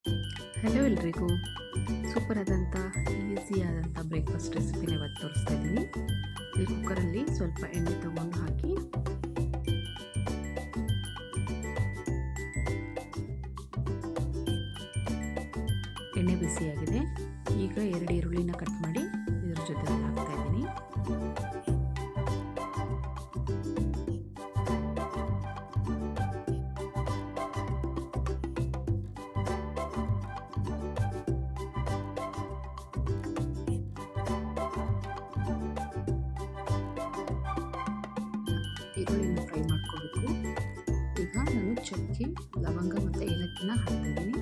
Hello ಎಲ್ರಿಗೂ, super ಆದಂಥ ಈಸಿಯಾದಂಥ breakfast ರೆಸಿಪಿನ ಇವತ್ತು ತೋರಿಸ್ತಾ ಇದ್ದೀನಿ. ಇಲ್ಲಿ ಕುಕ್ಕರಲ್ಲಿ ಸ್ವಲ್ಪ ಎಣ್ಣೆ ತಗೊಂಡು ಹಾಕಿ ಎಣ್ಣೆ ಬಿಸಿಯಾಗಿದೆ. ಈಗ 2 ಈರುಳ್ಳಿನ ಕಟ್ ಮಾಡಿ ಇದ್ರ ಜೊತೆ ಹಾಕ್ತಾ ಇದ್ದೀನಿ. ಈರುಳ್ಳಿನ ಫ್ರೈ ಮಾಡ್ಕೋಬೇಕು. ಈಗ ನಾನು ಚಕ್ಕೆ, ಲವಂಗ ಮತ್ತು ಏಲಕ್ಕಿನ ಹಾಕ್ತಾಯಿದ್ದೀನಿ.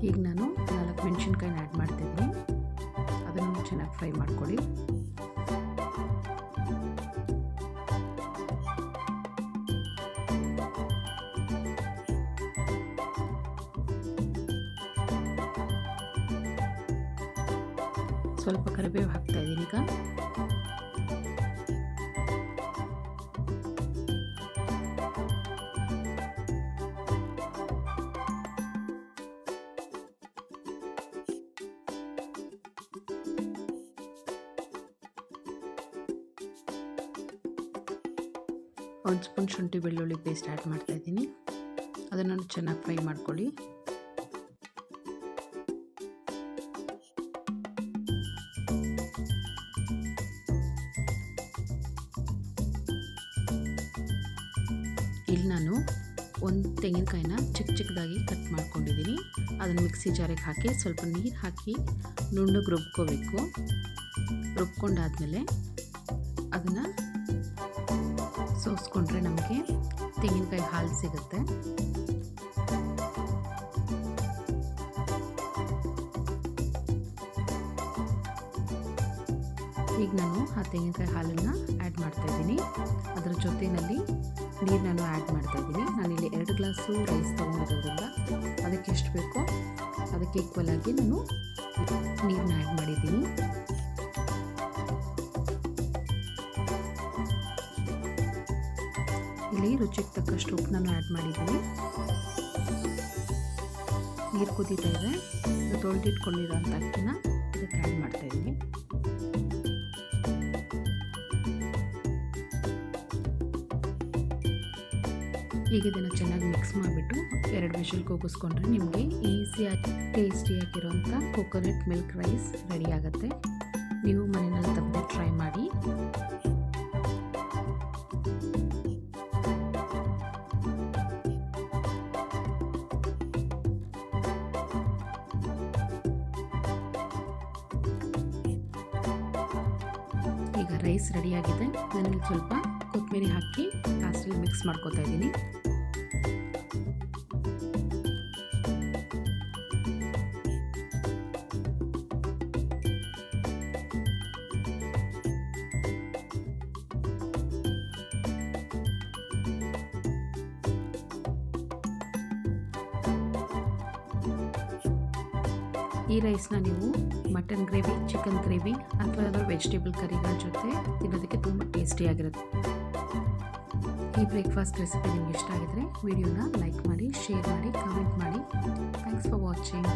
ಈಗ ನಾನು 4 ಮೆಣಸಿನ್ಕಾಯಿನ ಆ್ಯಡ್ ಮಾಡ್ತಾಯಿದ್ದೀನಿ. ಅದನ್ನು ಚೆನ್ನಾಗಿ ಫ್ರೈ ಮಾಡ್ಕೊಳ್ಳಿ. ಸ್ವಲ್ಪ ಕರಿಬೇವು ಹಾಕ್ತಾಯಿದ್ದೀನಿ. ಈಗ ಒಂದು ಸ್ಪೂನ್ ಶುಂಠಿ ಬೆಳ್ಳುಳ್ಳಿ ಪೇಸ್ಟ್ ಆ್ಯಡ್ ಮಾಡ್ತಾಯಿದ್ದೀನಿ. ಅದನ್ನು ಚೆನ್ನಾಗಿ ಫ್ರೈ ಮಾಡ್ಕೊಳ್ಳಿ. ಇಲ್ಲಿ ನಾನು ಒಂದು ತೆಂಗಿನಕಾಯಿನ ಚಿಕ್ಕದಾಗಿ ಕಟ್ ಮಾಡ್ಕೊಂಡಿದ್ದೀನಿ. ಅದನ್ನು ಮಿಕ್ಸಿ ಜಾರಿಗೆ ಹಾಕಿ ಸ್ವಲ್ಪ ನೀರು ಹಾಕಿ ನುಣ್ಣಗೆ ರುಬ್ಕೋಬೇಕು. ರುಬ್ಕೊಂಡಾದಮೇಲೆ ಅದನ್ನು ಸೋಸ್ಕೊಂಡ್ರೆ ನಮಗೆ ತೆಂಗಿನಕಾಯಿ ಹಾಲು ಸಿಗುತ್ತೆ. ಈಗ ನಾನು ಆ ತೆಂಗಿನಕಾಯಿ ಹಾಲನ್ನು ಆ್ಯಡ್ ಮಾಡ್ತಾಯಿದ್ದೀನಿ. ಅದರ ಜೊತೆಯಲ್ಲಿ ನೀರನ್ನು ಆ್ಯಡ್ ಮಾಡ್ತಾಯಿದ್ದೀನಿ. ನಾನಿಲ್ಲಿ 2 ಗ್ಲಾಸು ರೈಸ್ ತೊಗೊಂಡಿರೋದ್ರಿಂದ ಅದಕ್ಕೆ ಎಷ್ಟು ಬೇಕೋ ಅದಕ್ಕೆ ಈಕ್ವಲ್ ಆಗಿ ನಾನು ನೀರನ್ನ ಆ್ಯಡ್ ಮಾಡಿದ್ದೀನಿ. ಇಲ್ಲಿ ರುಚಿಗೆ ತಕ್ಕಷ್ಟು ಉಪ್ಪನ್ನು ಆ್ಯಡ್ ಮಾಡಿದ್ದೀನಿ. ನೀರು ಕುದೀತಾ ಇದೆ. ತೊಳೆದಿಟ್ಕೊಂಡಿರೋಂಥ ಅಕ್ಕಿನ ಇದಕ್ಕೆ ಆ್ಯಡ್ ಮಾಡ್ತಾಯಿದ್ದೀನಿ. ಈಗ ಇದನ್ನು ಚೆನ್ನಾಗಿ ಮಿಕ್ಸ್ ಮಾಡಿಬಿಟ್ಟು 2 ವಿಷಲ್ ಕೂಗಿಸ್ಕೊಂಡ್ರೆ ನಿಮಗೆ ಈಸಿಯಾಗಿ ಟೇಸ್ಟಿಯಾಗಿರೋಂಥ ಕೋಕೋನಟ್ ಮಿಲ್ಕ್ ರೈಸ್ ರೆಡಿ ಆಗುತ್ತೆ. ನೀವು ಮನೆಯಲ್ಲಿ ತಪ್ಪದೆ ಟ್ರೈ ಮಾಡಿ. ಈಗ ರೈಸ್ ರೆಡಿಯಾಗಿದೆ. ನಾನು ಸ್ವಲ್ಪ ಕೊತ್ತಂಬರಿ ಹಾಕಿ ಲಾಸ್ಟಲ್ಲಿ ಮಿಕ್ಸ್ ಮಾಡ್ಕೊತಾ ಇದ್ದೀನಿ. ಈ ರೈಸ್ನ ನೀವು ಮಟನ್ ಗ್ರೇವಿ, ಚಿಕನ್ ಗ್ರೇವಿ ಅಥವಾ ಯಾವ್ದಾದ್ರು ವೆಜಿಟೇಬಲ್ ಕರಿಗಳ ಜೊತೆ ತಿನ್ನೋದಕ್ಕೆ ತುಂಬ ಟೇಸ್ಟಿಯಾಗಿರುತ್ತೆ. ಈ ಬ್ರೇಕ್ಫಾಸ್ಟ್ ರೆಸಿಪಿ ನಿಮ್ಗೆ ಇಷ್ಟ ಆಗಿದ್ರೆ ವಿಡಿಯೋನ ಲೈಕ್ ಮಾಡಿ, ಶೇರ್ ಮಾಡಿ, ಕಮೆಂಟ್ ಮಾಡಿ. Thanks for watching.